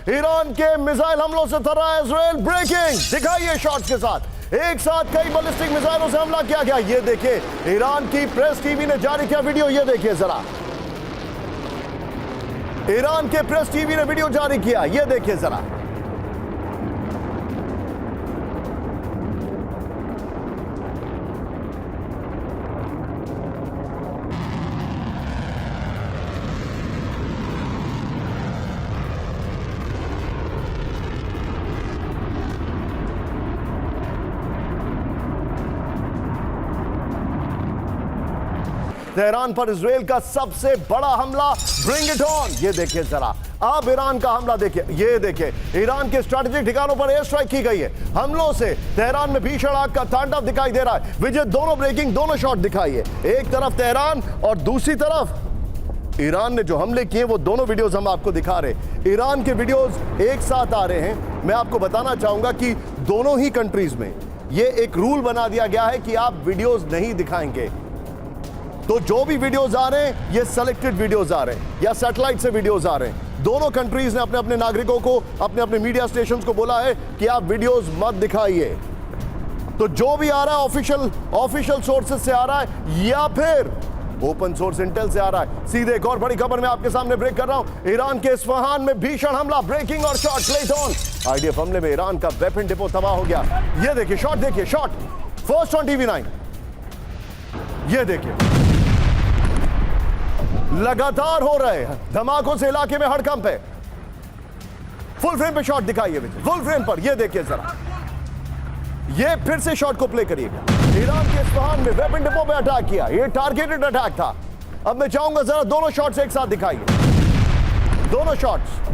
Iran के missile हमलों से थर्रा है इजराइल। ब्रेकिंग दिखाइए शॉट्स के साथ, एक साथ कई बैलिस्टिक मिसाइलों से हमला किया गया। ये देखिए ईरान की प्रेस टीवी ने जारी किया वीडियो, ये देखिए जरा, ईरान के प्रेस टीवी ने वीडियो जारी किया, ये देखिए जरा। तेहरान पर इजराइल का सबसे बड़ा हमला, ब्रिंग इट ऑन। ये देखिए जरा, अब ईरान का हमला देखिए, ये देखिए ईरान के स्ट्रेटेजिक ठिकानों पर एयर स्ट्राइक की गई है। हमलों से तेहरान में भीषण आग का तांडव दिखाई दे रहा है। विजय दोनों ब्रेकिंग, दोनों शॉट दिखाइए, एक तरफ तेहरान और दूसरी तरफ ईरान ने जो हमले किए वो दोनों वीडियोस हम आपको दिखा रहे। ईरान के वीडियोस एक साथ आ रहे हैं। मैं आपको बताना चाहूंगा कि दोनों ही कंट्रीज में ये एक रूल बना दिया गया है कि आप वीडियोस नहीं दिखाएंगे। तो जो भी वीडियोस आ रहे हैं ये सिलेक्टेड वीडियोस आ रहे हैं या सैटेलाइट से वीडियोस आ रहे हैं। दोनों कंट्रीज ने अपने अपने नागरिकों को, अपने अपने मीडिया स्टेशंस को बोला है कि आप वीडियोस मत दिखाइए। तो जो भी आ रहा है ऑफिशियल सोर्सेज से आ रहा है या फिर ओपन सोर्स इंटेल से आ रहा है। सीधे एक और बड़ी खबर मैं आपके सामने ब्रेक कर रहा हूं। ईरान के इस्फहान में भीषण हमला, ब्रेकिंग और शॉट प्लेट ऑन। आईडीएफ हमले में ईरान का वेपन डिपो तबाह हो गया। ये देखिए शॉट, देखिए शॉट फर्स्ट ऑन टीवी9। ये देखिए लगातार हो रहे हैं धमाकों से इलाके में हड़कंप है। फुल फ्रेम पे शॉट दिखाइए विजय, फुल फ्रेम पर। ये देखिए जरा, ये फिर से शॉट को प्ले करिएगा। ईरान के इस्फहान में वेपन डिपो पे अटैक किया, ये टारगेटेड अटैक था। अब मैं चाहूंगा जरा दोनों शॉट्स एक साथ दिखाइए, दोनों शॉट्स।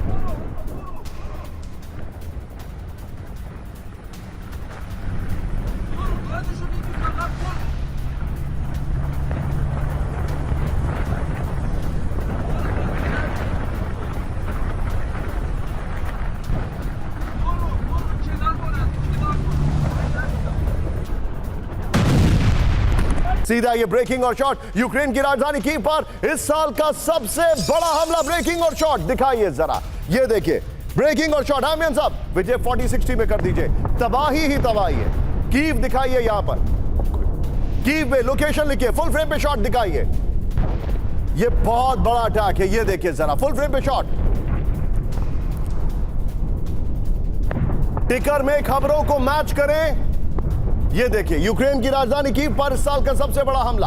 सीधा ये ब्रेकिंग और शॉट यूक्रेन की राजधानी कीव पर इस साल का सबसे बड़ा हमला, ब्रेकिंग और शॉट दिखाइए जरा। ये देखिए ब्रेकिंग और शॉट। आमियन साहब विजय 4060 में कर दीजिए। तबाही ही तबाही है। कीव दिखाइए, यहां पर कीव में लोकेशन लिखिए, फुल फ्रेम पे शॉट दिखाइए। ये बहुत बड़ा अटैक है। ये देखिए जरा फुल फ्रेम पे शॉट। टिकर में खबरों को मैच करें। ये देखिए यूक्रेन की राजधानी कीव पर इस साल का सबसे बड़ा हमला,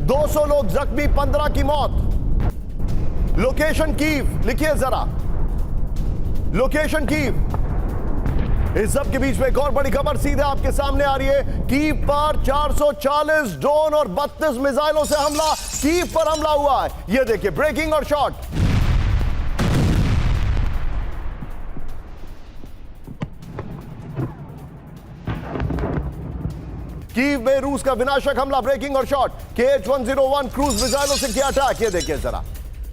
200 लोग जख्मी, 15 की मौत। लोकेशन कीव लिखिए जरा, लोकेशन कीव। इस सब के बीच में एक और बड़ी खबर सीधे आपके सामने आ रही है। कीव पर 440 ड्रोन और 32 मिसाइलों से हमला, कीव पर हमला हुआ है। ये देखिए ब्रेकिंग और शॉट। कीव में रूस का विनाशक हमला, ब्रेकिंग और शॉट। KH-101 क्रूज मिसाइलों से किया अटैक। ये देखिए जरा,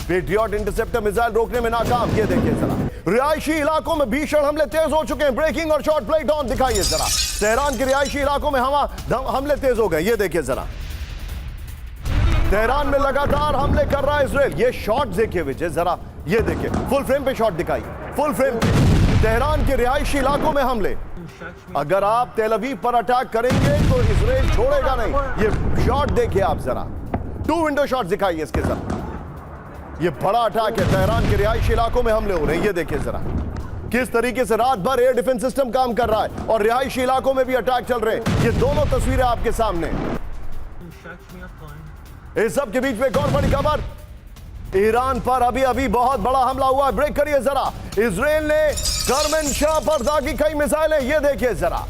पेट्रियट इंटरसेप्टर मिसाइल रोकने में नाकाम। ये देखिए जरा, रिहायशी इलाकों में भीषण हमले तेज हो चुके हैं, ब्रेकिंग और शॉट प्लेट ऑन दिखाइए जरा। तेहरान के रिहायशी इलाकों में हमले तेज हो गए। ये देखिए जरा, तेहरान में लगातार हमले कर रहा है इजराइल। ये शॉट देखिए विजय जरा, ये देखिए फुल फ्रेम पे शॉट दिखाइए, फुल फ्रेम पे। तेहरान के रिहायशी इलाकों में हमले। अगर आप तेल अवीव पर अटैक करेंगे तो इजराइल छोड़ेगा नहीं। ये शॉट देखिए आप जरा, 2 विंडो शॉट दिखाइए इसके साथ। ये बड़ा अटैक है, तेहरान के रिहायशी इलाकों में हमले हो रहे हैं। ये देखिए जरा किस तरीके से रात भर एयर डिफेंस सिस्टम काम कर रहा है और रिहायशी इलाकों में भी अटैक चल रहे हैं। ये दोनों तस्वीरें आपके सामने। इस सब के बीच में एक और बड़ी खबर, ईरान पर अभी अभी बहुत बड़ा हमला हुआ है। ब्रेक करिए जरा, इजराइल ने करमेन शाह पर दागी कई मिसाइलें। ये देखिए जरा,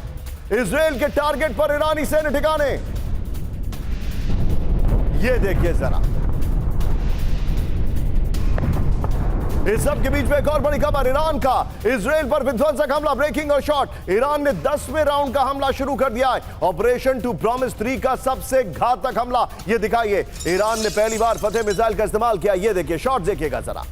इजराइल के टारगेट पर ईरानी सैन्य ठिकाने। ये देखिए जरा, इस सब के बीच में एक और बड़ी खबर, ईरान का इजराइल पर विध्वंसक हमला, ब्रेकिंग और शॉट। ईरान ने 10वें राउंड का हमला शुरू कर दिया है। ऑपरेशन टू प्रॉमिस 3 का सबसे घातक हमला। ये दिखाइए, ईरान ने पहली बार फतेह मिसाइल का इस्तेमाल किया। ये देखिए शॉट देखिएगा जरा।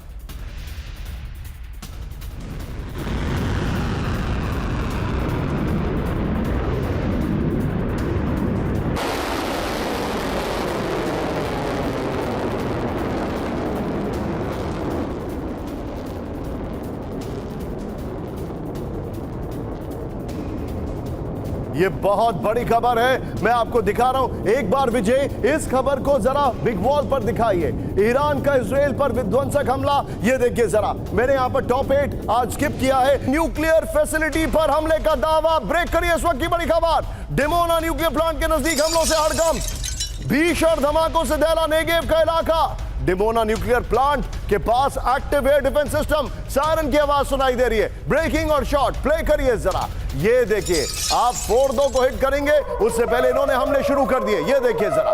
ये बहुत बड़ी खबर है, मैं आपको दिखा रहा हूं। एक बार विजय इस खबर को जरा बिग वॉल पर दिखाइए। ईरान का इजराइल पर विध्वंसक हमला, ये देखिए जरा, मैंने यहां पर टॉप 8 आज स्किप किया है। न्यूक्लियर फैसिलिटी पर हमले का दावा, ब्रेक करिए इस वक्त की बड़ी खबर। डिमोना न्यूक्लियर प्लांट के नजदीक हमलों से हड़कंप, भीषण धमाकों से दहला नेगेव का इलाका। डिमोना न्यूक्लियर प्लांट के पास active air defence system, siren की आवाज सुनाई दे रही है। ब्रेकिंग और शॉट प्ले करिए जरा, ये देखिए। आप फोर्डो को हिट करेंगे, उससे पहले इन्होंने हमले शुरू कर दिए, ये देखिए जरा।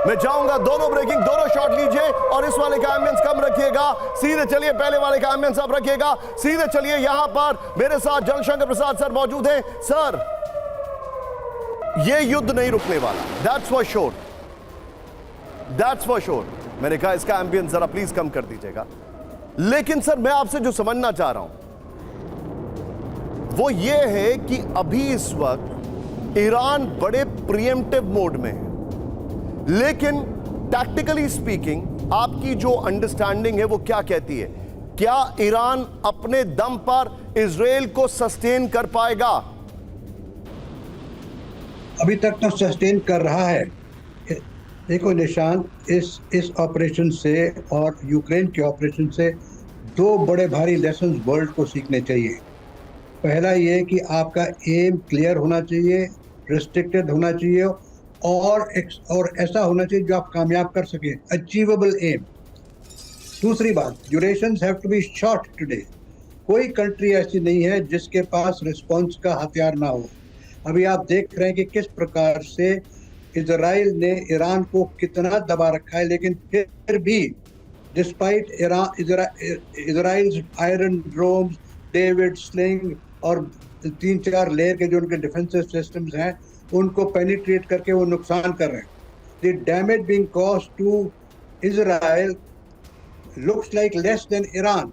मैं चाहूंगा दोनों ब्रेकिंग, दोनों शॉट लीजिए और इस वाले का एम्बियंस कम रखिएगा। सीधे चलिए, पहले वाले का एम्बियंस आप रखिएगा। सीधे चलिए, यहां पर मेरे साथ जनशंकर प्रसाद सर मौजूद हैं। सर, ये युद्ध नहीं रुकने वाला, that's for sure, that's for sure. मैंने कहा इसका एम्बियंस जरा प्लीज कम कर दीजिएगा। लेकिन सर, मैं आपसे जो समझना चाह रहा हूं वो ये है कि अभी इस वक्त ईरान बड़े प्रीएम्प्टिव मोड में है, लेकिन टैक्टिकली स्पीकिंग आपकी जो अंडरस्टैंडिंग है वो क्या कहती है? क्या ईरान अपने दम पर इजराइल को सस्टेन कर पाएगा? अभी तक तो सस्टेन कर रहा है। देखो निशान, इस ऑपरेशन से और यूक्रेन के ऑपरेशन से दो बड़े भारी लेसन वर्ल्ड को सीखने चाहिए। पहला ये कि आपका एम क्लियर होना चाहिए, रिस्ट्रिक्टेड होना चाहिए और ऐसा होना चाहिए जो आप कामयाब कर सकें, अचीवेबल एम। दूसरी बात, durations have to be short today. कोई कंट्री ऐसी नहीं है जिसके पास रिस्पॉन्स का हथियार ना हो। अभी आप देख रहे हैं कि किस प्रकार से इजराइल ने ईरान को कितना दबा रखा है, लेकिन फिर भी despite Israel's iron domes, David sling और 3-4 लेयर के जो उनके डिफेंसिव सिस्टम्स हैं, उनको पेनिट्रेट करके वो नुकसान कर रहे हैं। The damage being caused to Israel looks like less than Iran.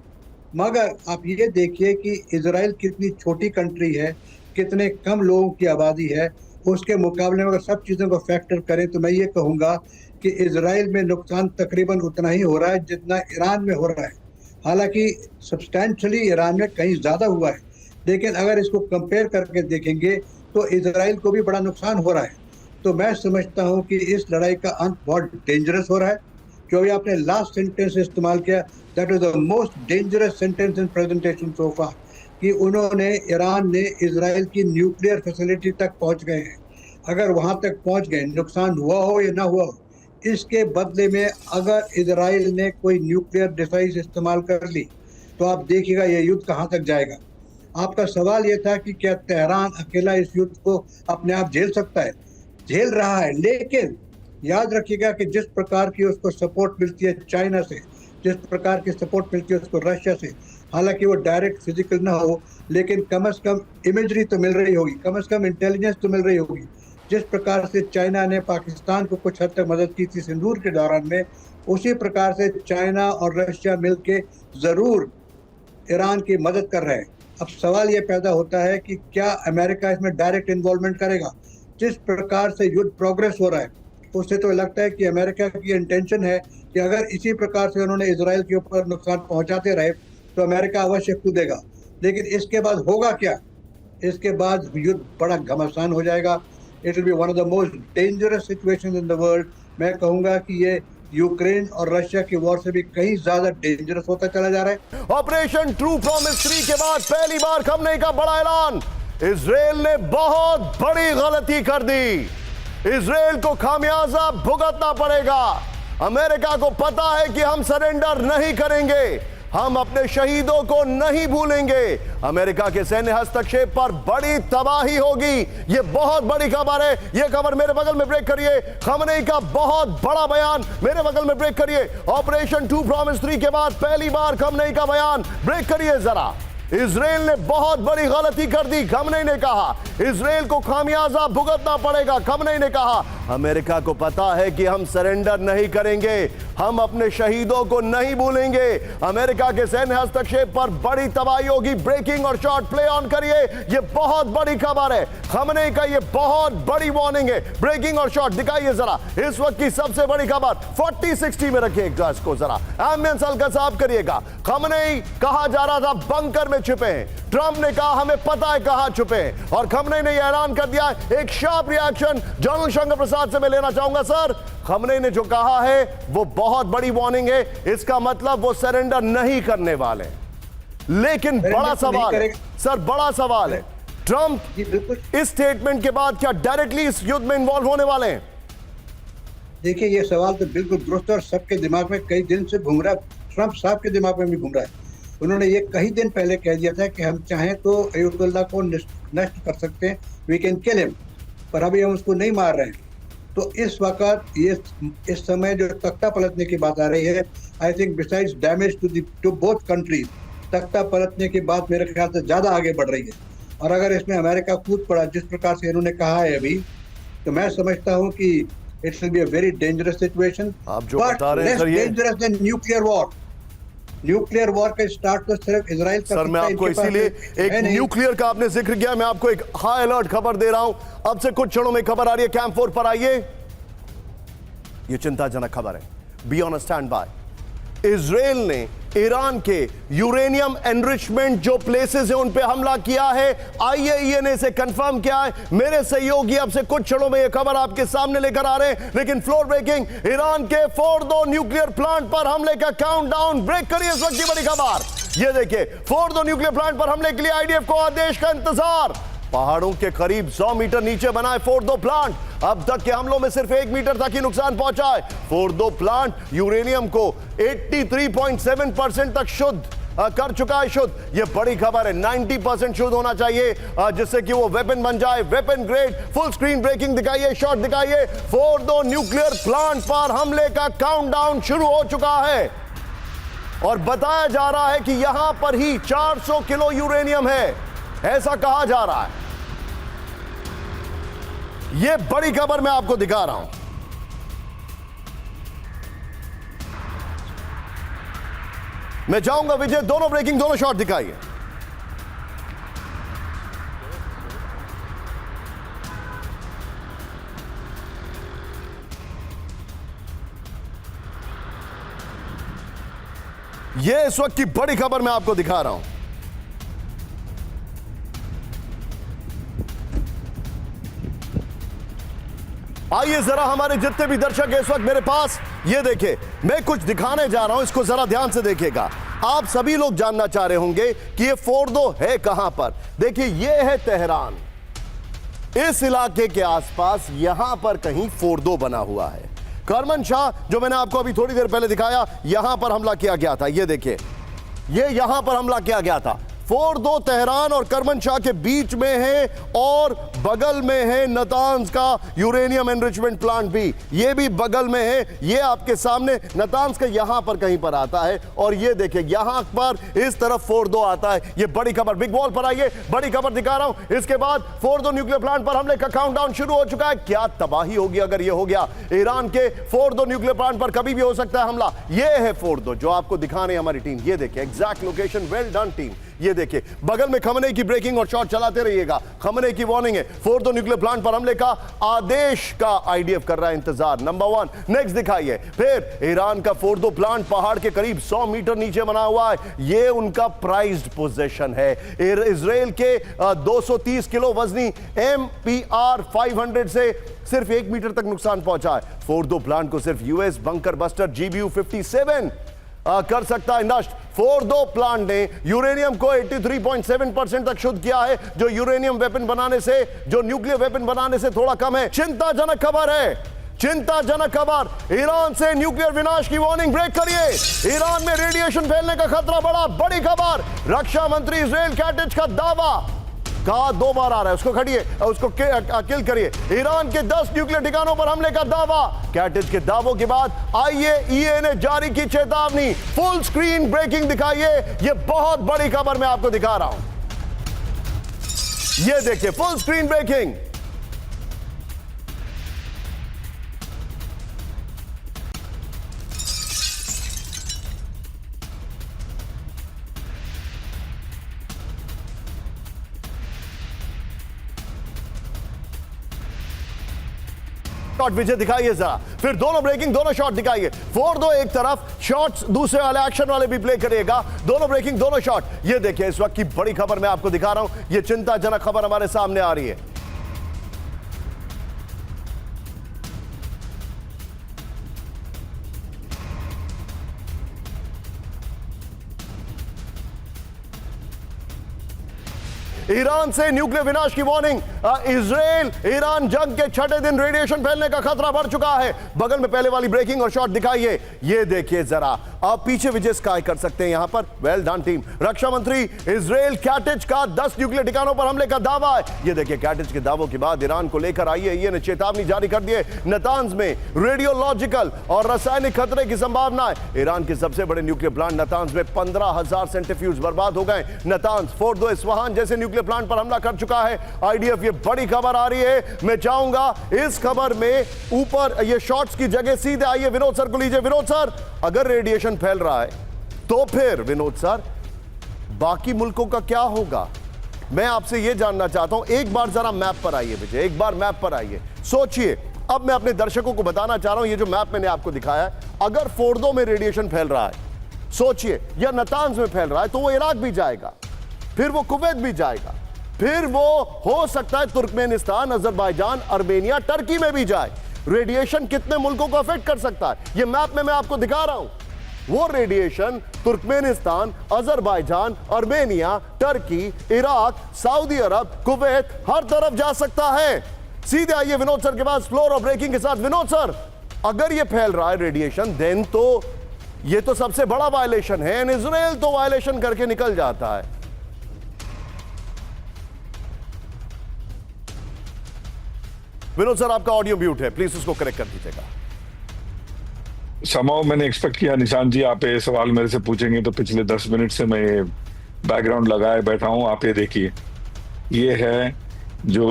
मगर आप ये देखिए कि इजराइल कितनी छोटी कंट्री है, कितने कम लोगों की आबादी है, उसके मुकाबले में अगर सब चीज़ों को फैक्टर करें तो मैं ये कहूँगा कि इजराइल में नुकसान तकरीबन उतना ही हो रहा है जितना ईरान में हो रहा है। हालांकि सब्सटैंशली ईरान में कहीं ज़्यादा हुआ है, लेकिन अगर इसको कंपेयर करके देखेंगे तो इजराइल को भी बड़ा नुकसान हो रहा है। तो मैं समझता हूँ कि इस लड़ाई का अंत बहुत डेंजरस हो रहा है। जो भी आपने लास्ट सेंटेंस इस्तेमाल किया, that is the most dangerous sentence in presentation so far, कि ईरान ने इजराइल की न्यूक्लियर फैसिलिटी तक पहुंच गए हैं। अगर वहां तक पहुंच गए, नुकसान हुआ हो या ना हुआ हो, इसके बदले में अगर इजराइल ने कोई न्यूक्लियर डिवाइस इस्तेमाल कर ली तो आप देखिएगा ये युद्ध कहां तक जाएगा। आपका सवाल ये था कि क्या तेहरान अकेला इस युद्ध को अपने आप झेल सकता है? झेल रहा है, लेकिन याद रखिएगा कि जिस प्रकार की उसको सपोर्ट मिलती है चाइना से, जिस प्रकार की सपोर्ट मिलती है उसको रशिया से, हालांकि वो डायरेक्ट फिजिकल ना हो, लेकिन कम से कम इमेजरी तो मिल रही होगी, कम से कम इंटेलिजेंस तो मिल रही होगी। जिस प्रकार से चाइना ने पाकिस्तान को कुछ हद तक मदद की थी सिंदूर के दौरान में, उसी प्रकार से चाइना और रशिया मिलके ज़रूर ईरान की मदद कर रहे हैं। अब सवाल ये पैदा होता है कि क्या अमेरिका इसमें डायरेक्ट इन्वॉल्वमेंट करेगा? जिस प्रकार से युद्ध प्रोग्रेस हो रहा है उससे तो लगता है कि अमेरिका की इंटेंशन है कि अगर इसी प्रकार से उन्होंने इजराइल के ऊपर नुकसान पहुंचाते रहे तो अमेरिका अवश्य कूदेगा। लेकिन इसके बाद होगा क्या? इसके बाद युद्ध बड़ा घमासान हो जाएगा। It will be one of the most dangerous situations in the world. मैं कहूंगा कि ये यूक्रेन और रशिया की वॉर से भी कहीं ज्यादा डेंजरस होता चला जा रहा है। ऑपरेशन ट्रू प्रॉमिस 3 के बाद पहली बार खमने का बड़ा ऐलान। इजराइल ने बहुत बड़ी गलती कर दी, इजराइल को खामियाजा भुगतना पड़ेगा। अमेरिका को पता है कि हम सरेंडर नहीं करेंगे, हम अपने शहीदों को नहीं भूलेंगे। अमेरिका के सैन्य हस्तक्षेप पर बड़ी तबाही होगी। यह बहुत बड़ी खबर है। यह खबर मेरे बगल में ब्रेक करिए। खमनेई का बहुत बड़ा बयान मेरे बगल में ब्रेक करिए। ऑपरेशन ट्रू प्रॉमिस 3 के बाद पहली बार खमनेई का बयान ब्रेक करिए जरा। इजराइल ने बहुत बड़ी गलती कर दी, खमनेई ने कहा। इजराइल को खामियाजा भुगतना पड़ेगा, खमनेई ने कहा। अमेरिका को पता है कि हम सरेंडर नहीं करेंगे, हम अपने शहीदों को नहीं भूलेंगे। अमेरिका के सैन्य हस्तक्षेप पर बड़ी तबाही होगी। ब्रेकिंग और शॉर्ट प्ले ऑन करिए, यह बहुत बड़ी खबर है। खमनेई का यह बहुत बड़ी वार्निंग है। ब्रेकिंग और शॉर्ट दिखाइए जरा, इस वक्त की सबसे बड़ी खबर। 40-60 में रखिएगा इसको जरा, एम्बियंस हल्का साफ करिएगा। खमनेई कहा जा रहा था बंकर में छुपे हैं, ट्रंप ने कहा हमें पता है कहां छुपे हैं, और खमनेई ने यह ऐलान कर दिया। एक sharp reaction general Shankar Prasad से मैं लेना चाहूंगा। सर, खमनेई ने जो कहा है वो बहुत बड़ी वार्निंग है, इसका मतलब वो सरेंडर नहीं करने वाले। लेकिन बड़ा सवाल है सर, बड़ा सवाल है, ट्रंप इस स्टेटमेंट के बाद क्या डायरेक्टली इस युद्ध में इन्वॉल्व होने वाले हैं? देखिए, ये सवाल तो बिल्कुल दुरुस्त और सबके दिमाग में कई दिन से घूम रहा है। ट्रंप साहब के दिमाग में भी घूम रहा है। उन्होंने ये कई दिन पहले कह दिया था कि हम चाहें तो अय्युदुल्लाह को नष्ट कर सकते हैं, वी कैन किल हिम, पर अभी हम उसको नहीं मार रहे हैं। तो इस वक्त ये इस समय जो तख्ता पलटने की बात आ रही है, I think besides damage to both countries, तख्ता पलटने की बात मेरे ख्याल से ज़्यादा आगे बढ़ रही है। और अगर इसमें अमेरिका कूद पड़ा जिस प्रकार से इन्होंने कहा है अभी, तो मैं समझता हूँ कि it's will be a very dangerous situation. आप जो बता रहे हैं सर, ये dangerous than nuclear war. Nuclear war का स्टार्ट तो सिर्फ इजराइल का। सर, मैं आपको इसीलिए एक न्यूक्लियर का आपने जिक्र किया, मैं आपको एक हाई अलर्ट खबर दे रहा हूं। अब से कुछ क्षणों में खबर आ रही है, कैंप 4 पर आइए। यह चिंताजनक खबर है, be on stand by. Israel ने ईरान के यूरेनियम एनरिचमेंट जो प्लेसेस हैं उन पे हमला किया है। आईएईए ने इसे कंफर्म किया है। मेरे सहयोगी अब से कुछ क्षणों में यह खबर आपके सामने लेकर आ रहे हैं। लेकिन फ्लोर ब्रेकिंग, ईरान के फोर्डो न्यूक्लियर प्लांट पर हमले का काउंटडाउन ब्रेक करिए इस वक्त की बड़ी खबर। यह देखिए, फोर्डो न्यूक्लियर प्लांट पर हमले के लिए आईडीएफ को आदेश का इंतजार। पहाड़ों के करीब 100 मीटर नीचे बना है फोर्डो प्लांट। अब तक के हमलों में सिर्फ 1 मीटर तक ही नुकसान पहुंचा है। फोर्डो प्लांट यूरेनियम को 83.7% तक शुद्ध कर चुका है। शुद्ध, यह बड़ी खबर है। 90% शुद्ध होना चाहिए जिससे कि वो वेपन बन जाए, weapon grade. Full screen breaking दिखाइए, शॉट दिखाइए। फोर्डो न्यूक्लियर प्लांट पर हमले का काउंटडाउन शुरू हो चुका है और बताया जा रहा है कि यहां पर ही 400 किलो यूरेनियम है, ऐसा कहा जा रहा है। यह बड़ी खबर मैं आपको दिखा रहा हूं। मैं चाहूंगा विजय, दोनों ब्रेकिंग, दोनों शॉट दिखाइए। यह इस वक्त की बड़ी खबर मैं आपको दिखा रहा हूं। आइए जरा, हमारे जितने भी दर्शक हैं इस वक्त मेरे पास, ये देखिए, मैं कुछ दिखाने जा रहा हूं, इसको जरा ध्यान से देखिएगा। आप सभी लोग जानना चाह रहे होंगे कि ये फोर्डो है कहां पर। देखिए, ये है तेहरान। इस इलाके के आसपास यहां पर कहीं फोर्डो बना हुआ है। करमनशाह, जो मैंने आपको अभी थोड़ी देर पहले दिखाया, यहां पर हमला किया गया था। ये देखिए, ये यहां पर हमला किया गया था। फोर्डो तेहरान और करमनशाह के बीच में है और बगल में है नतांज का यूरेनियम एनरिचमेंट प्लांट भी, ये भी बगल में है। ये आपके सामने नतांज का यहां पर कहीं पर आता है और ये देखिए यहां पर इस तरफ फोर्डो आता है। ये बड़ी खबर, बिग वॉल पर आइए, बड़ी खबर दिखा रहा हूं। इसके बाद फोर्डो न्यूक्लियर प्लांट पर हमले का काउंटडाउन शुरू हो चुका है। क्या तबाही होगी अगर ये हो गया। ईरान के फोर्डो न्यूक्लियर प्लांट पर कभी भी हो सकता है हमला। ये है फोर्डो जो आपको दिखाने हमारी टीम। ये देखिए exact location, well done team. ये देखिए बगल में खमनेई की ब्रेकिंग और शॉट चलाते रहिएगा। खमनेई की वार्निंग है, फोर्डो न्यूक्लियर प्लांट पर हमले का आदेश का आईडीएफ कर रहा है इंतजार। नंबर 1 नेक्स्ट दिखाइए। फिर ईरान का फोर्डो प्लांट पहाड़ के करीब 100 मीटर नीचे बना हुआ है। ये उनका प्राइज्ड पोजीशन है। इजराइल के 230 किलो वजनी MPR 500 से सिर्फ 1 मीटर तक नुकसान पहुंचा है। फोर्डो प्लांट को सिर्फ यूएस बंकर बस्टर GBU-57 कर सकता है नष्ट। फोर्डो प्लांट ने यूरेनियम को 83.7% तक शुद्ध किया है, जो यूरेनियम वेपन बनाने से, जो न्यूक्लियर वेपन बनाने से थोड़ा कम है। चिंताजनक खबर है, चिंताजनक खबर। ईरान से न्यूक्लियर विनाश की वार्निंग ब्रेक करिए। ईरान में रेडिएशन फैलने का खतरा बढ़ा, बड़ी खबर। रक्षा मंत्री इजराइल कैटिच का दावा, कहा 2 बार आ रहा है, उसको खड़िए, उसको किल करिए। ईरान के 10 न्यूक्लियर ठिकानों पर हमले का दावा। कैटिच के दावों के बाद आईएईए ने जारी की चेतावनी। फुल स्क्रीन ब्रेकिंग दिखाइए, यह बहुत बड़ी खबर मैं आपको दिखा रहा हूं। यह देखिए फुल स्क्रीन ब्रेकिंग। शॉट विजय दिखाइए जरा, फिर दोनों ब्रेकिंग, दोनों शॉट दिखाइए। 4-2 एक तरफ, शॉट्स दूसरे वाले एक्शन वाले भी प्ले करिएगा, दोनों ब्रेकिंग, दोनों शॉट। ये देखिए इस वक्त की बड़ी खबर मैं आपको दिखा रहा हूं, ये चिंताजनक खबर हमारे सामने आ रही है। ईरान से न्यूक्लियर विनाश की वार्निंग। इजराइल ईरान जंग के छठे दिन रेडिएशन फैलने का खतरा बढ़ चुका है। बगल में पहले वाली ब्रेकिंग और शॉट दिखाइए, ये देखिए जरा। आप पीछे विजय स्काई कर सकते हैं यहां पर। Well done team. रक्षा मंत्री इजराइल कैटिज का 10 न्यूक्लियर ठिकानों पर हमले का दावा है। ये देखिए कैटिज के दावों के बाद ईरान को लेकर आईएईए ने चेतावनी जारी कर दी है। नातांज में रेडियोलॉजिकल और रासायनिक खतरे की संभावना है। ईरान के सबसे बड़े न्यूक्लियर प्लांट नातांज में 15,000 सेंट्रीफ्यूज बर्बाद हो गए। नातांज, फोर्डो, इस्फहान जैसे न्यूक्लियर प्लांट पर हमला कर चुका है आईडीएफ। ये बड़ी खबर आ रही है। मैं चाहूंगा इस खबर में ऊपर ये शॉट्स की जगह सीधे आइए विनोद सर को लीजिए। विनोद सर, अगर रेडिएशन फैल रहा है तो फिर विनोद सर बाकी मुल्कों का क्या होगा? मैं आपसे यह जानना चाहता हूं। एक बार जरा मैप पर आइए विजय, एक बार मैप पर आइए, सोचिए। अब मैं अपने दर्शकों को बताना चाह रहा हूं, ये जो मैप मैंने आपको दिखाया है, अगर फोर्डो में रेडिएशन फैल रहा है सोचिए, या नातांज में फैल रहा है, तो वो इराक भी जाएगा, फिर वो कुवैत भी जाएगा, फिर वो हो सकता है तुर्कमेनिस्तान, अजरबैजान, अर्मेनिया, टर्की में भी जाए। रेडिएशन कितने मुल्कों को अफेक्ट कर सकता है, ये मैप में मैं आपको दिखा रहा हूं। वो radiation Turkmenistan, Azerbaijan, Armenia, Turkey, Iraq, Saudi Arab, Kuwait, हर तरफ जा सकता है। सीधे आइए विनोद सर के पास फ्लोर और ब्रेकिंग के साथ। विनोद सर, अगर ये फैल रहा है रेडिएशन, देन तो ये तो सबसे बड़ा वायलेशन है। इजराइल तो वायलेशन करके निकल जाता है। विनोद सर, आपका ऑडियो म्यूट है, प्लीज उसको करेक्ट कर दीजिएगा। समाओ मैंने एक्सपेक्ट किया निशान जी आप ये सवाल मेरे से पूछेंगे, तो पिछले 10 मिनट से मैं बैकग्राउंड लगाए बैठा हूं। आप ये देखिए, ये है जो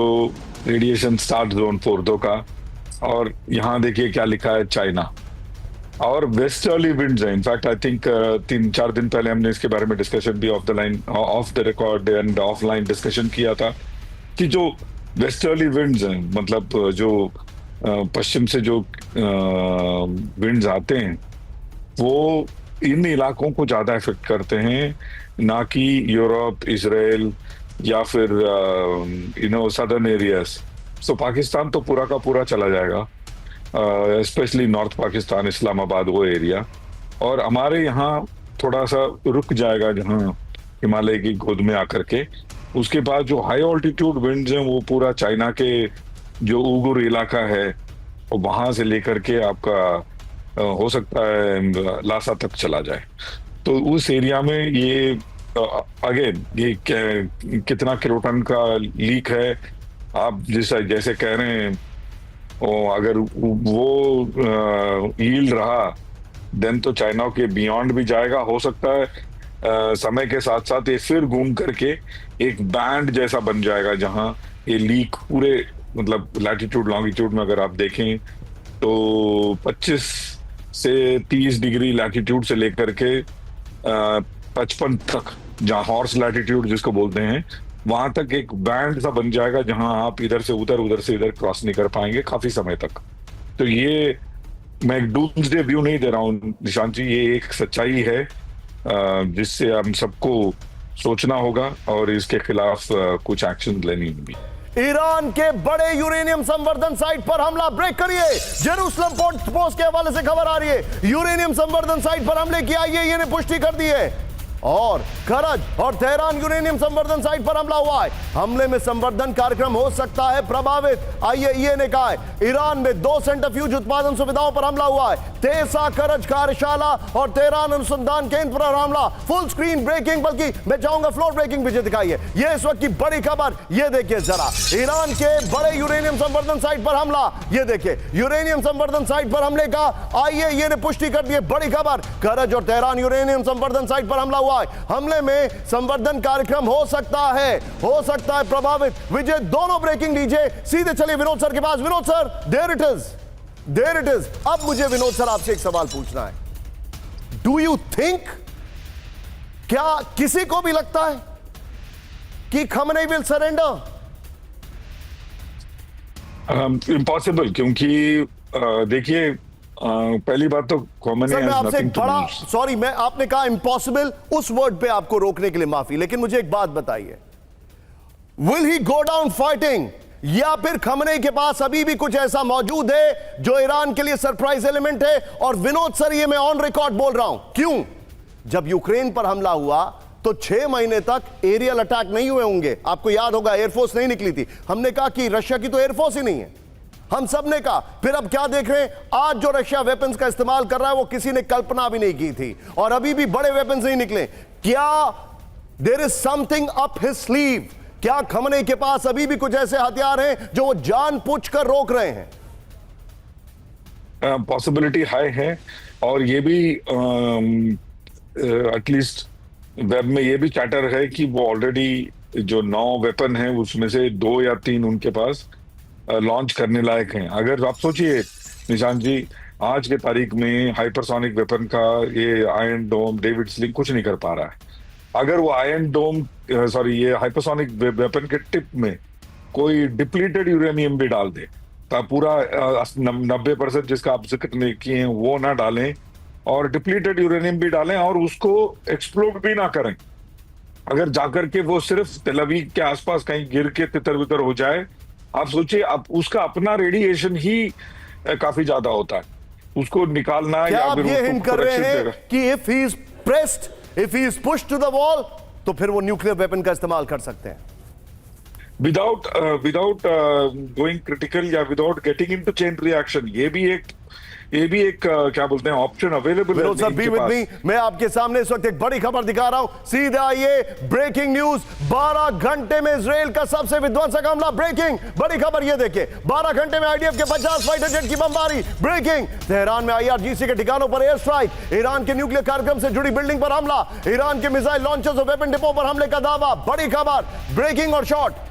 रेडिएशन स्टार्ट जोन फोर्डो का, और यहाँ देखिए क्या लिखा है, चाइना। और वेस्टर्ली विंड्स है। इनफैक्ट आई थिंक 3-4 दिन पहले हमने इसके बारे में डिस्कशन भी of the record and offline discussion किया था कि जो वेस्टर्ली विंड्स हैं, मतलब जो पश्चिम से जो विंड्स आते हैं, वो इन इलाकों को ज्यादा इफेक्ट करते हैं, ना कि यूरोप, इजराइल या फिर सदर्न एरियाज। सो पाकिस्तान तो पूरा का पूरा चला जाएगा, स्पेशली नॉर्थ पाकिस्तान, इस्लामाबाद, वो एरिया। और हमारे यहाँ थोड़ा सा रुक जाएगा, जहाँ हिमालय की गोद में आकर के। उसके बाद जो हाई ऑल्टीट्यूड विंड्स हैं, वो पूरा चाइना के जो उगुर इलाका है, और वहां से लेकर के आपका हो सकता है लासा तक चला जाए। तो उस एरिया में ये अगेन ये कितना किलोटन का लीक है, आप जैसे कह रहे हैं, अगर वो यील्ड रहा देन तो चाइना के बियॉन्ड भी जाएगा। हो सकता है समय के साथ साथ ये फिर घूम करके एक बैंड जैसा बन जाएगा, जहां ये लीक पूरे, मतलब लैटिट्यूड लॉन्गिट्यूड में अगर आप देखें तो 25 से 30 डिग्री लैटिट्यूड से लेकर के 55 तक, जहां हॉर्स लैटिट्यूड जिसको बोलते हैं, वहां तक एक बैंड सा बन जाएगा, जहां आप इधर से उधर क्रॉस नहीं कर पाएंगे काफी समय तक। तो ये मैं एक डूम्सडे व्यू नहीं दे रहा हूँ निशांत जी, ये एक सच्चाई है जिससे हम सबको सोचना होगा और इसके खिलाफ कुछ एक्शन लेनी होगी। ईरान के बड़े यूरेनियम संवर्धन साइट पर हमला। ब्रेक करिए, जेरूसलम पोस्ट के हवाले से खबर आ रही है, यूरेनियम संवर्धन साइट पर हमले की आईएईए ने पुष्टि कर दी है। और करज और तेहरान यूरेनियम संवर्धन साइट पर हमला हुआ है। हमले में संवर्धन कार्यक्रम हो सकता है प्रभावित, आईएईए ने कहा है। ईरान में 2 सेंट्रीफ्यूज उत्पादन सुविधाओं पर हमला हुआ है। तेसा करज कार्यशाला और तेहरान अनुसंधान केंद्र पर हमला। फुल स्क्रीन ब्रेकिंग, बल्कि मैं चाहूंगा फ्लोर ब्रेकिंग भी दिखाइए। यह इस वक्त की बड़ी खबर, यह देखिए जरा, ईरान के बड़े यूरेनियम संवर्धन साइट पर हमला। यह देखिए यूरेनियम संवर्धन साइट पर हमले का आईएईए ने पुष्टि कर दी। बड़ी खबर, करज और तेहरान यूरेनियम संवर्धन साइट पर हमला हुआ है। हमले में संवर्धन कार्यक्रम हो सकता है प्रभावित। विजय, दोनों ब्रेकिंग लीजिए, सीधे चलिए विनोद सर के पास। Vinod sir, there it is. अब मुझे विनोद सर आपसे एक सवाल पूछना है। डू यू थिंक, क्या किसी को भी लगता है कि खमेनी विल सरेंडर? इम्पॉसिबल, क्योंकि देखिए, पहली बात तो कॉमन सर मैं आपसे एक बड़ा सॉरी, मैं आपने कहा इम्पॉसिबल, उस वर्ड पे आपको रोकने के लिए माफी, लेकिन मुझे एक बात बताइए, will he go down fighting, या फिर खमनेई के पास अभी भी कुछ ऐसा मौजूद है जो ईरान के लिए सरप्राइज एलिमेंट है? और विनोद सर, ये मैं ऑन रिकॉर्ड बोल रहा हूं, क्यों? जब यूक्रेन पर हमला हुआ तो 6 महीने तक एरियल अटैक नहीं हुए होंगे, आपको याद होगा, एयरफोर्स नहीं निकली थी, हमने कहा कि रशिया की तो एयरफोर्स ही नहीं है, हम सब ने कहा। फिर अब क्या देख रहे हैं, आज जो रशिया वेपन्स का इस्तेमाल कर रहा है वो किसी ने कल्पना भी नहीं की थी, और अभी भी बड़े वेपन्स नहीं निकले। क्या there is something up his sleeve? क्या खमनेई के पास अभी भी कुछ ऐसे हथियार हैं जो वो जानबूझकर रोक रहे हैं? पॉसिबिलिटी हाई है, और ये भी एटलीस्ट वेब में ये भी चैटर है कि वो ऑलरेडी जो 9 वेपन है उसमें से 2 या 3 उनके पास लॉन्च करने लायक हैं। अगर आप सोचिए निशांत जी, आज के तारीख में हाइपरसोनिक वेपन का ये आयरन डोम, डेविड स्लिंग कुछ नहीं कर पा रहा है। अगर वो आयरन डोम ये हाइपरसोनिक वेपन के टिप में कोई डिप्लीटेड यूरेनियम भी डाल दे, तो पूरा 90% जिसका आप जिक्र किए हैं वो ना डालें, और डिप्लीटेड यूरेनियम भी डालें और उसको एक्सप्लोड भी ना करें, अगर जाकर के वो सिर्फ तेल अवीव के आसपास कहीं गिर के तितर बितर हो जाए, आप सोचिए, आप उसका अपना रेडिएशन ही काफी ज्यादा होता है, उसको निकालना क्या या आप फिर ये हिंट कर रहे हैं जगह कि if he is pressed, if he is pushed to the wall, तो फिर वो न्यूक्लियर वेपन का इस्तेमाल कर सकते हैं विदाउट गोइंग क्रिटिकल या without getting into chain reaction? ये भी एक क्या बोलते हैं, ऑप्शन अवेलेबल है सर। बी विद मी, मैं आपके सामने इस वक्त एक बड़ी खबर दिखा रहा हूं, सीधा आइए, ब्रेकिंग न्यूज, 12 घंटे में इजराइल का सबसे विध्वंसक हमला, ब्रेकिंग बड़ी खबर, ये देखिए, 12 घंटे में आईडीएफ के 50 फाइटर जेट की बमबारी, ब्रेकिंग, तेहरान में आईआरजीसी के ठिकानों पर एयर स्ट्राइक, ईरान के न्यूक्लियर कार्यक्रम से जुड़ी बिल्डिंग पर हमला, ईरान के मिसाइल लॉन्चर्स और वेपन डिपो पर हमले का दावा, बड़ी खबर, ब्रेकिंग और शॉर्ट,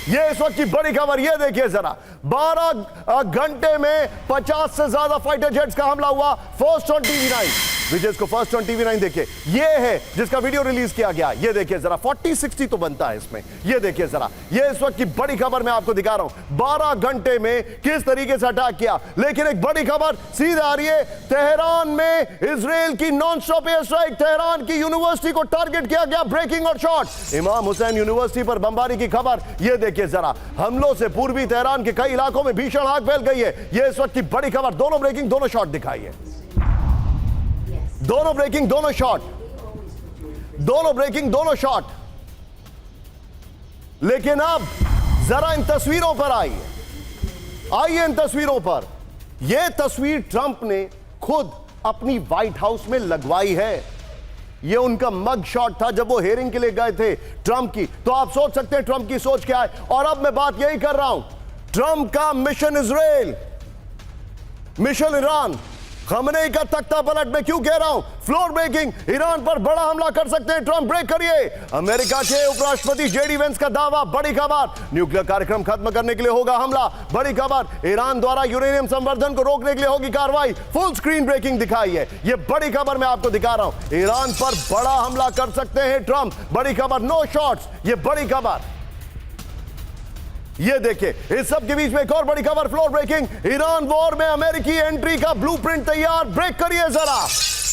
ये इस वक्त की बड़ी खबर, ये देखिए जरा, 12 घंटे में 50 से ज्यादा फाइटर जेट्स का हमला हुआ, फर्स्ट ऑन टीवी 9, विजय को फर्स्ट ऑन टीवी 9 देखिए, ये है जिसका वीडियो रिलीज किया गया, ये देखिए जरा, 40-60 तो बनता है इसमें, ये देखिए जरा, ये इस वक्त की बड़ी खबर मैं आपको दिखा रहा हूं, 12 घंटे में किस तरीके से अटैक किया। लेकिन एक बड़ी खबर सीधे आ रही है, तेहरान में इजराइल की non stop air strike, Tehran की यूनिवर्सिटी को टारगेट किया गया, ब्रेकिंग और शॉट, इमाम हुसैन यूनिवर्सिटी पर बमबारी की खबर, ये देखिए जरा, हमलों से पूर्वी तेहरान के कई इलाकों में भीषण आग फैल गई है, ये इस वक्त की बड़ी खबर, दोनों ब्रेकिंग, दोनों शॉट दिखाई है, दोनों ब्रेकिंग, दोनों शॉट, दोनों ब्रेकिंग, दोनों शॉट। लेकिन अब जरा इन तस्वीरों पर आइए इन तस्वीरों पर, यह तस्वीर ट्रंप ने खुद अपनी व्हाइट हाउस में लगवाई है, यह उनका मग शॉट था जब वो हेयरिंग के लिए गए थे ट्रंप की। तो आप सोच सकते हैं ट्रंप की सोच क्या है। और अब मैं बात यही कर रहा हूं, ट्रंप का mission Israel, mission Iran, Khamenei का तख्ता पलट, मैं क्यों कह रहा हूं, फ्लोर ब्रेकिंग, ईरान पर बड़ा हमला कर सकते हैं ट्रंप, ब्रेक करिए। अमेरिका के उपराष्ट्रपति जेडी वेंस का दावा, बड़ी खबर, न्यूक्लियर कार्यक्रम खत्म करने के लिए होगा हमला, बड़ी खबर, ईरान द्वारा यूरेनियम संवर्धन को रोकने के लिए होगी कार्रवाई, फुल स्क्रीन ब्रेकिंग दिखाई है, ये बड़ी खबर मैं आपको दिखा रहा हूं, ईरान पर बड़ा हमला कर सकते हैं ट्रंप, बड़ी खबर, नो शॉट्स, ये बड़ी खबर, ये देखिए। इस सब के बीच में एक और बड़ी खबर, फ्लोर ब्रेकिंग, ईरान वॉर में अमेरिकी एंट्री का ब्लूप्रिंट तैयार, ब्रेक करिए जरा,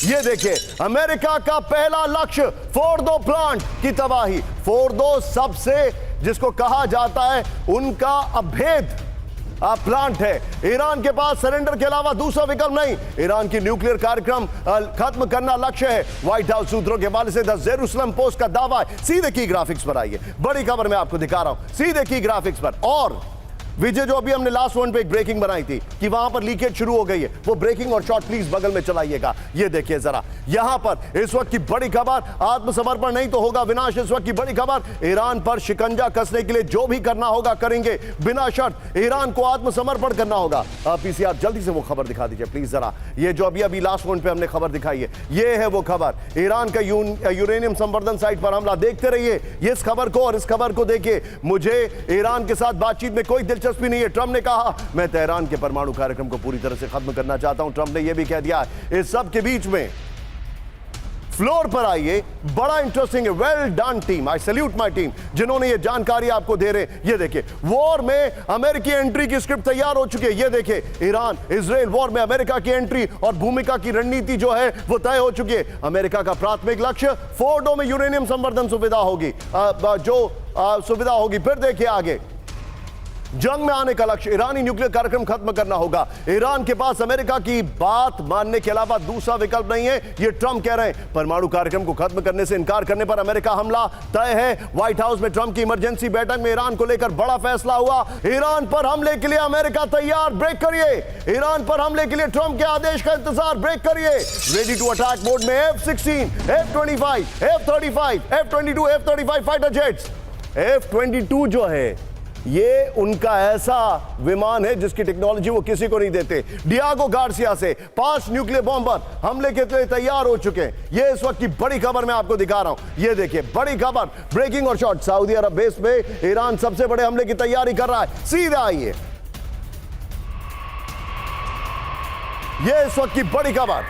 ये देखिए, अमेरिका का पहला लक्ष्य फोर्डो प्लांट की तबाही, फोर्डो सबसे जिसको कहा जाता है उनका अभेद प्लांट है, ईरान के पास सरेंडर के अलावा दूसरा विकल्प नहीं, ईरान की न्यूक्लियर कार्यक्रम खत्म करना लक्ष्य है, व्हाइट हाउस सूत्रों के हवाले से द जेरूसलम पोस्ट का दावा है। सीधे की ग्राफिक्स पर आइए, बड़ी खबर मैं आपको दिखा रहा हूं, सीधे की ग्राफिक्स पर। और विजय, जो अभी हमने लास्ट वन पे एक ब्रेकिंग बनाई थी कि वहां पर लीकेज शुरू हो गई है, वो ब्रेकिंग और शॉट प्लीज बगल में चलाइएगा, ये देखिए जरा, यहां पर इस वक्त की बड़ी खबर, आत्मसमर्पण नहीं तो होगा विनाश, इस वक्त की बड़ी खबर, ईरान पर शिकंजा कसने के लिए जो भी करना होगा करेंगे, बिना शर्त ईरान को आत्मसमर्पण करना होगा। पीसीआर जल्दी से वो खबर दिखा दीजिए प्लीज जरा, ये जो अभी लास्ट वन पे हमने खबर दिखाई है, ये है वो खबर, ईरान का यूरेनियम संवर्धन साइट पर हमला। देखते रहिए इस खबर को, और इस खबर को देखिए, मुझे ईरान के साथ बातचीत में कोई दिलचस्पी नहीं है। ट्रंप ने कहा मैं तेहरान के परमाणु कार्यक्रम को पूरी तरह से खत्म करना चाहता हूं, ट्रंप ने यह भी कह दिया। इस सब के बीच में फ्लोर पर आइए, बड़ा इंटरेस्टिंग है। Well done team, I salute my team जिन्होंने ये जानकारी आपको दे रहे हैं। ये देखिए, वॉर में अमेरिकी एंट्री की स्क्रिप्ट तैयार हो चुकी है। ये देखिए, ईरान इजराइल वॉर में अमेरिका की एंट्री और भूमिका की रणनीति जो है वो तय हो चुकी है। अमेरिका का प्राथमिक लक्ष्य फोर्डो में यूरेनियम संवर्धन सुविधा होगी, सुविधा होगी। फिर देखिए आगे, जंग में आने का लक्ष्य ईरानी न्यूक्लियर कार्यक्रम खत्म करना होगा। ईरान के पास अमेरिका की बात मानने के अलावा दूसरा विकल्प नहीं है, ये ट्रंप कह रहे हैं। परमाणु कार्यक्रम को खत्म करने से इनकार करने पर अमेरिका हमला तय है। व्हाइट हाउस में ट्रंप की इमरजेंसी बैठक में ईरान को लेकर बड़ा फैसला हुआ। ईरान पर हमले के लिए अमेरिका तैयार, ब्रेक करिए। ईरान पर हमले के लिए ट्रंप के आदेश का इंतजार, ब्रेक करिए। रेडी टू अटैक मोड में F-16, F-25, F-35, F-22, F-35 fighter jets. F-22 जो है ये उनका ऐसा विमान है जिसकी टेक्नोलॉजी वो किसी को नहीं देते। डियागो गार्सिया से 5 न्यूक्लियर बॉम्बर हमले के लिए तैयार हो चुके हैं। ये इस वक्त की बड़ी खबर मैं आपको दिखा रहा हूं। ये देखिए, बड़ी खबर, ब्रेकिंग और शॉट। सऊदी अरब बेस में ईरान सबसे बड़े हमले की तैयारी कर रहा है। सीधा आइए, ये इस वक्त की बड़ी खबर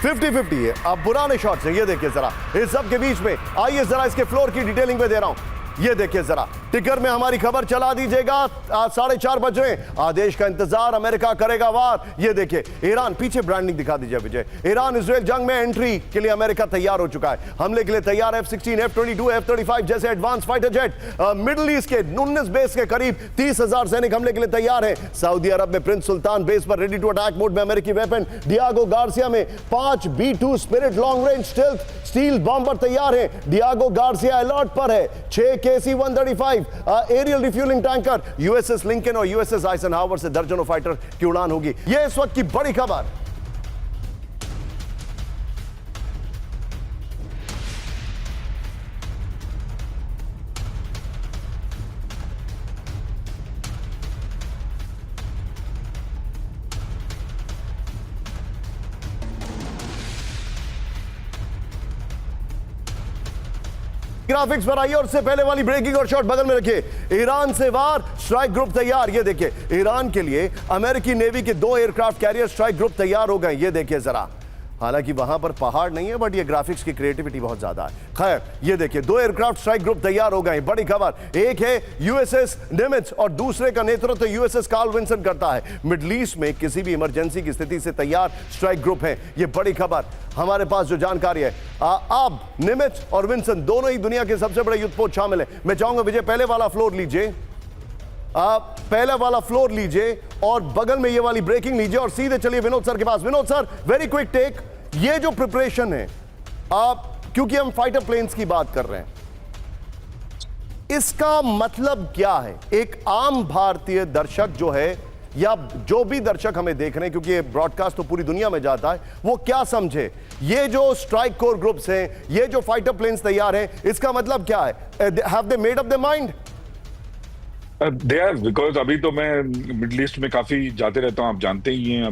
50-50 है। अब पुराने शॉट से ये देखिए जरा, इस सब के बीच में आइए जरा इसके फ्लोर की डिटेलिंग में दे रहा हूं। ये देखिए जरा, टिकर में हमारी खबर चला दीजिएगा। 4:30 बज रहे हैं। आदेश का इंतजार, अमेरिका करेगा वार। ये देखिए, ईरान, पीछे ब्रांडिंग दिखा दीजिए विजय। ईरान इजराइल जंग में एंट्री के लिए अमेरिका तैयार हो चुका है। हमले के लिए तैयार F-16, F-22, F-35 जैसे advance fighter jet. Middle east के 19 बेस के करीब 30,000 सैनिक हमले के लिए तैयार है। सऊदी अरब में प्रिंस सुल्तान बेस पर रेडी टू अटैक मोड में अमेरिकी वेपन। डियागो गार्सिया में 5 B-2 spirit long range stealth steel bomber तैयार है। डियागो गार्सिया अलर्ट पर है। 6 KC-135 aerial refuelling tanker, USS Lincoln और यूएसएस आइजनहावर से दर्जनों फाइटर की उड़ान होगी। यह इस वक्त की बड़ी खबर। ग्राफिक्स पर आइए और उससे पहले वाली ब्रेकिंग और शॉट बगल में रखिए। ईरान से वार, स्ट्राइक ग्रुप तैयार। ये देखिए, ईरान के लिए अमेरिकी नेवी के 2 एयरक्राफ्ट कैरियर स्ट्राइक ग्रुप तैयार हो गए। ये देखिए जरा, हालांकि वहां पर पहाड़ नहीं है, बट ये ग्राफिक्स की क्रिएटिविटी बहुत ज्यादा है। खैर, ये देखिए, 2 एयरक्राफ्ट स्ट्राइक ग्रुप तैयार हो गए। बड़ी खबर, एक है यूएसएस निमित्ज और दूसरे का नेतृत्व यूएसएस कार्ल विंसन करता है। मिडल ईस्ट में किसी भी इमरजेंसी की स्थिति से तैयार स्ट्राइक ग्रुप है। ये बड़ी खबर हमारे पास जो जानकारी है। अब निमित्ज और विंसन दोनों ही दुनिया के सबसे बड़े युद्धपोत शामिल है। मैं चाहूंगा विजय पहले वाला फ्लोर लीजिए, आप पहला वाला फ्लोर लीजिए और बगल में ये वाली ब्रेकिंग लीजिए और सीधे चलिए विनोद सर के पास। Vinod sir, very quick take. ये जो प्रिपरेशन है, आप, क्योंकि हम फाइटर प्लेन्स की बात कर रहे हैं, इसका मतलब क्या है? एक आम भारतीय दर्शक जो है, या जो भी दर्शक हमें देख रहे हैं, क्योंकि ये ब्रॉडकास्ट तो पूरी दुनिया में जाता है, वो क्या समझे? ये जो स्ट्राइक कोर ग्रुप्स हैं, ये जो फाइटर प्लेन्स तैयार हैं, इसका मतलब क्या है? Have they made up the mind? They are, because अभी तो मैं मिडल ईस्ट में काफी जाते रहता हूँ, आप जानते ही हैं,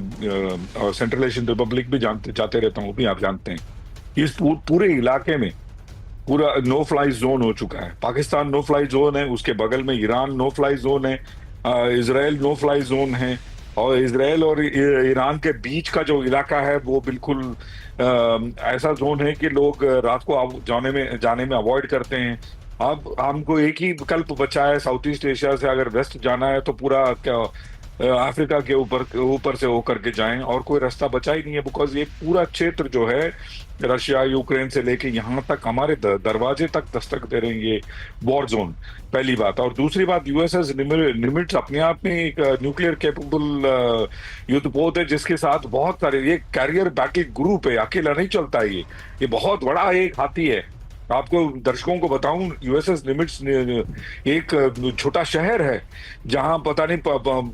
और सेंट्रल एशियन रिपब्लिक भी जाते रहता हूँ, भी आप जानते हैं। इस पूरे इलाके में पूरा नो फ्लाई जोन हो चुका है। पाकिस्तान नो फ्लाई जोन है, उसके बगल में ईरान नो फ्लाई जोन है, इजराइल नो फ्लाई जोन है, और इजराइल और ईरान के बीच का जो इलाका है वो बिल्कुल ऐसा जोन है कि लोग रात को जाने में अवॉइड करते हैं। अब हमको एक ही विकल्प बचा है साउथ ईस्ट एशिया से, अगर वेस्ट जाना है तो पूरा अफ्रीका के ऊपर से होकर के जाएं, और कोई रास्ता बचा ही नहीं है। बिकॉज ये पूरा क्षेत्र जो है, रशिया यूक्रेन से लेके यहाँ तक हमारे दरवाजे तक दस्तक दे रहे हैं, ये वॉर जोन, पहली बात। और दूसरी बात, यूएसएस निमित्ज अपने आप में एक न्यूक्लियर कैपेबल युद्धपोत है, जिसके साथ बहुत सारे, ये कैरियर बैटल ग्रुप है, अकेला नहीं चलता है। ये बहुत बड़ा एक हाथी है। आपको दर्शकों को बताऊं, यूएसएस निमिट्स एक छोटा शहर है जहां पता नहीं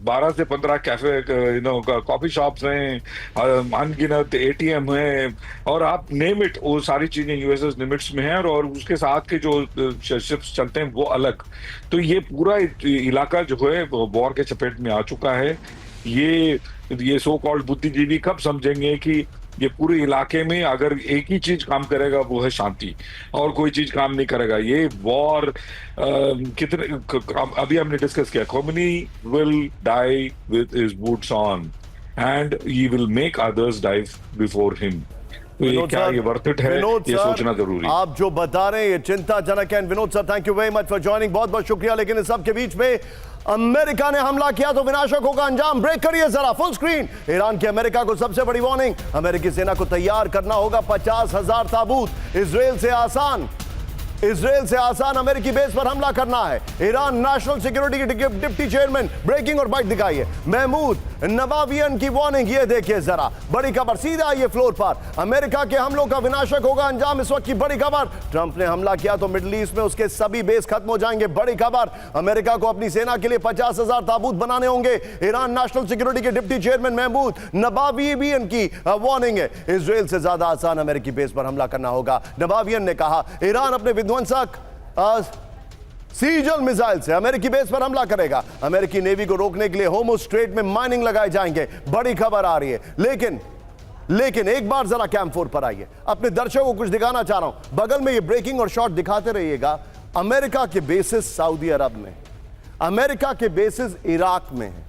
12 से 15 कैफे, कॉफी शॉप्स हैं, अनगिनत एटीएम हैं, और आप नेम इट, वो सारी चीजें यूएसएस निमिट्स में हैं, और उसके साथ के जो शिप्स चलते हैं वो अलग। तो ये पूरा इलाका जो है वॉर के चपेट में आ चुका है। ये सो कॉल्ड बुद्धिजीवी कब समझेंगे कि ये पूरे इलाके में अगर एक ही चीज काम करेगा वो है शांति, और कोई चीज काम नहीं करेगा। ये वॉर कितने, अभी हमने डिस्कस किया, Khomeini will die with his boots on and he will make others die before him. तो ये विनोद क्या सर, ये वर्थ इट है, विनोद ये सर, सोचना जरूरी है। आप जो बता रहे हैं ये चिंताजनक है। Vinod sir, thank you very much for joining, बहुत बहुत शुक्रिया। लेकिन इस सब के बीच में अमेरिका ने हमला किया तो विनाशक होगा अंजाम। ब्रेक करिए जरा, फुल स्क्रीन। ईरान की अमेरिका को सबसे बड़ी वार्निंग, अमेरिकी सेना को तैयार करना होगा 50,000 ताबूत। इजराइल से आसान अमेरिकी बेस पर हमला करना है। ईरान नेशनल सिक्योरिटी के डिप्टी चेयरमैन, ब्रेकिंग और बाइट दिखाइए, महमूद नवावियन की वार्निंग। ये देखिए जरा, बड़ी खबर सीधा आइए फ्लोर पर। अमेरिका के हमलों का विनाशक होगा अंजाम, इस वक्त की बड़ी खबर। ट्रंप ने हमला किया तो मिडिल ईस्ट में उसके सभी बेस खत्म हो जाएंगे। बड़ी खबर, अमेरिका को अपनी सेना के लिए 50,000 ताबूत बनाने होंगे। ईरान नेशनल सिक्योरिटी के डिप्टी चेयरमैन महमूद नवावियन की वार्निंग है। इजराइल से ज्यादा आसान अमेरिकी बेस पर हमला करना होगा। नवावियन ने कहा ईरान अपने विध्वंसक सीजल मिसाइल से अमेरिकी बेस पर हमला करेगा। अमेरिकी नेवी को रोकने के लिए होर्मुज स्ट्रेट में माइनिंग लगाए जाएंगे। बड़ी खबर आ रही है। लेकिन एक बार जरा कैंप 4 पर आइए, अपने दर्शकों को कुछ दिखाना चाह रहा हूं। बगल में ये ब्रेकिंग और शॉट दिखाते रहिएगा। अमेरिका के बेसिस सऊदी अरब में, अमेरिका के बेसिस इराक में है,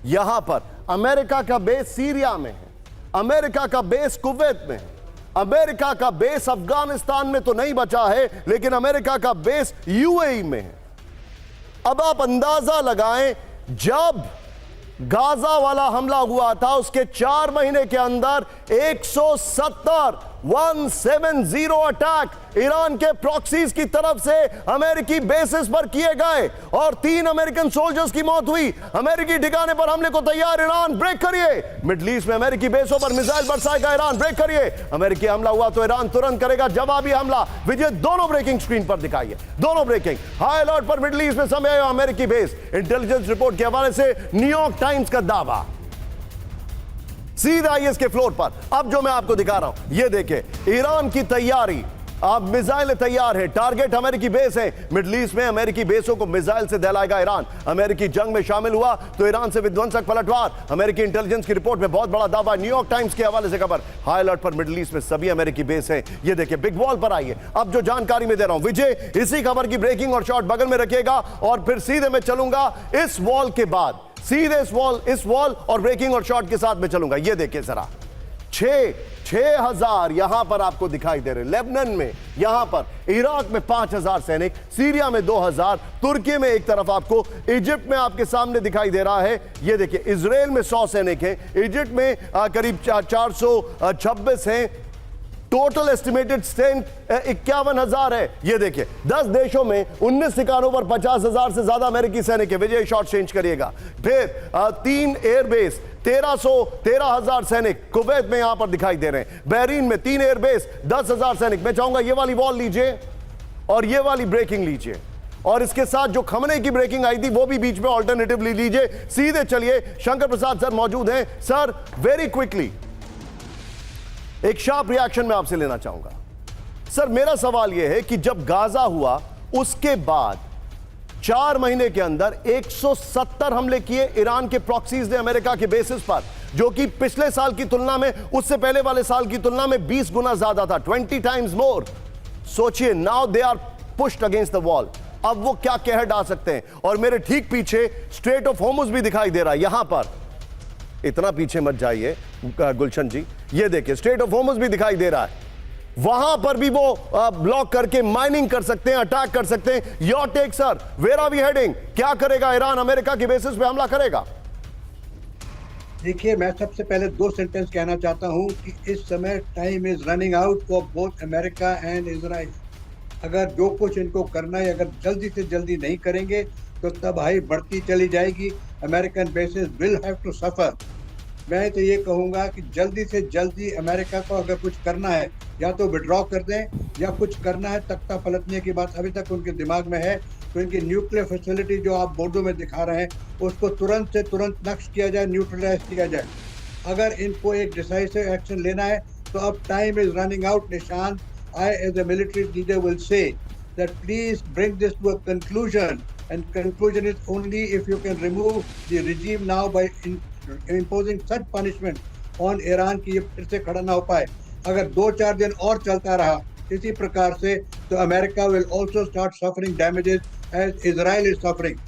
यहां पर अमेरिका का बेस सीरिया में है, अमेरिका का बेस कुवैत में है, अमेरिका का बेस अफगानिस्तान में तो नहीं बचा है, लेकिन अमेरिका का बेस यूएई में है। अब आप अंदाजा लगाएं, जब गाजा वाला हमला हुआ था उसके 4 महीने के अंदर 170 अटैक ईरान के प्रॉक्सीज की तरफ से अमेरिकी बेसिस पर किए गए और 3 अमेरिकन सोल्जर्स की मौत हुई। अमेरिकी ठिकाने पर हमले को तैयार ईरान। ब्रेक करिए। मिडिल ईस्ट में अमेरिकी बेसों पर मिसाइल बरसाएगा ईरान। ब्रेक करिए। अमेरिकी हमला हुआ तो ईरान तुरंत करेगा जवाबी हमला। विजय, दोनों ब्रेकिंग स्क्रीन पर दिखाइए, दोनों ब्रेकिंग। हाई अलर्ट पर मिडिल ईस्ट में समय अमेरिकी बेस। इंटेलिजेंस रिपोर्ट के हवाले से न्यूयॉर्क टाइम्स का दावा। सीधा आइए इसके फ्लोर पर। अब जो मैं आपको दिखा रहा हूं ये देखिए, ईरान की तैयारी। अब मिसाइलें तैयार है, टारगेट अमेरिकी बेस है। मिडिल ईस्ट में अमेरिकी बेसों को मिसाइल से दहलाएगा ईरान। अमेरिकी जंग में शामिल हुआ तो ईरान से विध्वंसक पलटवार। अमेरिकी इंटेलिजेंस की रिपोर्ट में बहुत बड़ा दावा। न्यूयॉर्क टाइम्स के हवाले से खबर। हाई अलर्ट पर मिडिल ईस्ट में सभी अमेरिकी बेस हैं। ये देखिए, बिग वॉल पर आइए। अब जो जानकारी मैं दे रहा हूं, विजय इसी खबर की ब्रेकिंग और शॉट बगल में रखिएगा और फिर सीधे मैं चलूंगा इस वॉल के बाद, सीधे इस वॉल और ब्रेकिंग और शॉट के साथ में चलूंगा। ये देखिए जरा, 6,000 यहां पर आपको दिखाई दे रहे। लेबनान में, यहां पर इराक में 5,000 सैनिक, सीरिया में 2,000, तुर्की में एक तरफ आपको, इजिप्ट में आपके सामने दिखाई दे रहा है। ये देखिए, इजराइल में 100 सैनिक हैं, इजिप्ट में करीब 426 हैं। टोटल एस्टिमेटेड स्ट्रेंथ 51,000 है। ये देखिए, 10 देशों में 19 ठिकानों पर 50,000 से ज्यादा अमेरिकी सैनिक है। विजय, शॉट चेंज करिएगा। फिर 3 एयरबेस, 13,000 सैनिक कुवैत में यहां पर दिखाई दे रहे हैं। बहरीन में 3 एयरबेस, 10,000 सैनिक। मैं चाहूंगा ये वाली वॉल लीजिए और ये वाली ब्रेकिंग लीजिए, और इसके साथ जो खमने की ब्रेकिंग आई थी वो भी बीच में ऑल्टरनेटिवली लीजिए। सीधे चलिए, शंकर प्रसाद सर मौजूद हैं। सर, वेरी क्विकली एक शार्प रिएक्शन मैं आपसे लेना चाहूंगा। सर, मेरा सवाल यह है कि जब गाजा हुआ उसके बाद 4 महीने के अंदर 170 हमले किए ईरान के प्रॉक्सीज ने अमेरिका के बेसिस पर, जो कि पिछले साल की तुलना में, उससे पहले वाले साल की तुलना में 20 गुना ज्यादा था, 20 टाइम्स मोर। सोचिए, now they are pushed against the wall. अब वो क्या कहर डाल सकते हैं। और मेरे ठीक पीछे स्ट्रेट ऑफ होर्मुज भी दिखाई दे रहा है। यहां पर, इतना पीछे मत जाइए गुलशन जी, ये देखिए स्ट्रेट ऑफ होर्मुज भी दिखाई दे रहा है। वहां पर भी वो ब्लॉक करके माइनिंग कर सकते हैं, अटैक कर सकते हैं। Your take sir, where are we heading? क्या करेगा ईरान? अमेरिका के बेसिस पे हमला करेगा? देखिए, मैं सबसे पहले 2 सेंटेंस कहना चाहता हूं कि इस समय time is running out for both America and Israel. अगर जो कुछ इनको करना है, अगर जल्दी से जल्दी नहीं करेंगे तो तबाही बढ़ती चली जाएगी। American bases will have to suffer. मैं तो ये कहूँगा कि जल्दी से जल्दी अमेरिका को अगर कुछ करना है, या तो विड्रॉ कर दें, या कुछ करना है तख्ता पलटने की बात अभी तक उनके दिमाग में है, तो इनकी न्यूक्लियर फैसिलिटी जो आप बोर्डों में दिखा रहे हैं उसको तुरंत से तुरंत नष्ट किया जाए, न्यूट्रलाइज किया जाए। अगर इनको एक डिसाइसिव एक्शन लेना है तो अब टाइम इज रनिंग आउट। निशान, I as a military leader will say that please bring this to a conclusion, and conclusion is only if you can remove the regime now by imposing such punishment on Iran कि ये फिर से खड़ा ना हो पाए। अगर 2-4 दिन और चलता रहा इसी प्रकार से तो America will also start suffering damages as Israel is suffering.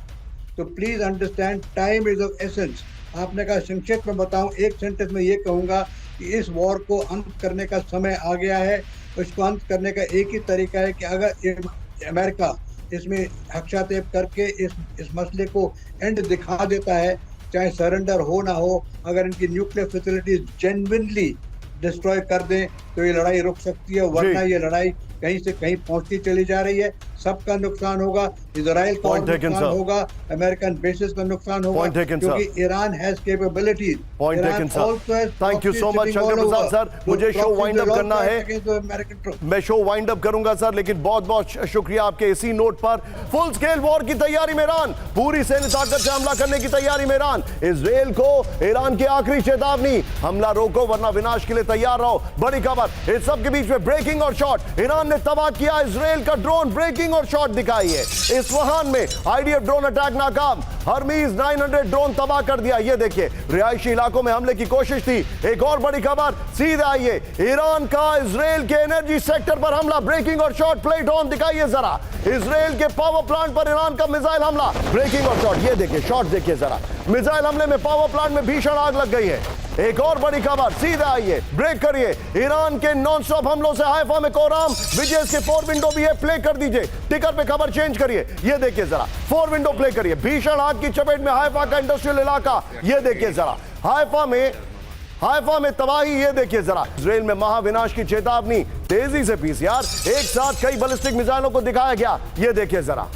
तो please understand, time is of essence. आपने कहा संक्षेप में बताऊं, एक सेंटेंस में ये कहूंगा कि इस वॉर को अंत करने का समय आ गया है। इसको अंत करने का एक ही तरीका है कि अगर अमेरिका इसमें हस्तक्षेप करके इस मसले को एंड दिखा देता है, चाहे सरेंडर हो ना हो, अगर इनकी न्यूक्लियर फैसिलिटीज जेन्युइनली डिस्ट्रॉय कर दें तो ये लड़ाई रुक सकती है, वरना ये लड़ाई कहीं से कहीं पहुंचती चली जा रही है। सबका नुकसान होगा, इजराइल का Point taken, नुकसान sir. होगा, अमेरिकन बेसिस का नुकसान होगा, Point taken, sir. क्योंकि Iran has capabilities. Point taken sir, thank you so much Shankar Prasad sir. मुझे शो वाइंड अप करना है, मैं शो वाइंड अप करूंगा सर, लेकिन बहुत बहुत शुक्रिया आपके इसी नोट पर। फुल स्केल वॉर की तैयारी में ईरान, पूरी सैन्य ताकत से हमला करने की तैयारी में ईरान। इजराइल को ईरान की आखिरी चेतावनी, हमला रोको वरना विनाश के लिए तैयार रहो। बड़ी खबर, इस सब के बीच में ब्रेकिंग और शॉट, ईरान ने तबाह किया इजराइल का ड्रोन, ब्रेकिंग और शॉट दिखाई है। इस्फहान में आईडीएफ ड्रोन अटैक नाकाम, हरमीज 900 ड्रोन तबाह कर दिया। ये देखिए, रिहायशी इलाकों में हमले की कोशिश थी। एक और बड़ी खबर सीधे आइए, ईरान का इजराइल के एनर्जी सेक्टर पर हमला, ब्रेकिंग और शॉट, प्लेट ऑन दिखाइए जरा। इजराइल के पावर प्लांट पर ईरान का मिसाइल हमला, ब्रेकिंग और शॉट, ये देखिए शॉट देखिए जरा। मिसाइल हमले में पावर प्लांट में भीषण आग लग गई है। एक और बड़ी खबर सीधे आइए, ब्रेक करिए, ईरान के नॉन स्टॉप हमलों से हाइफा में कोराम, विजय के 4 विंडो भी है, प्ले कर दीजिए, टिकर पे खबर चेंज करिए। ये देखिए जरा, 4 विंडो प्ले करिए। भीषण आग की चपेट में हाइफा का इंडस्ट्रियल इलाका, ये देखिए जरा। हाइफा में तबाही, ये देखिए जरा। इजराइल में महाविनाश की चेतावनी, तेजी से पीस यार, एक साथ कई बैलिस्टिक मिसाइलों को दिखाया गया, ये देखिए जरा।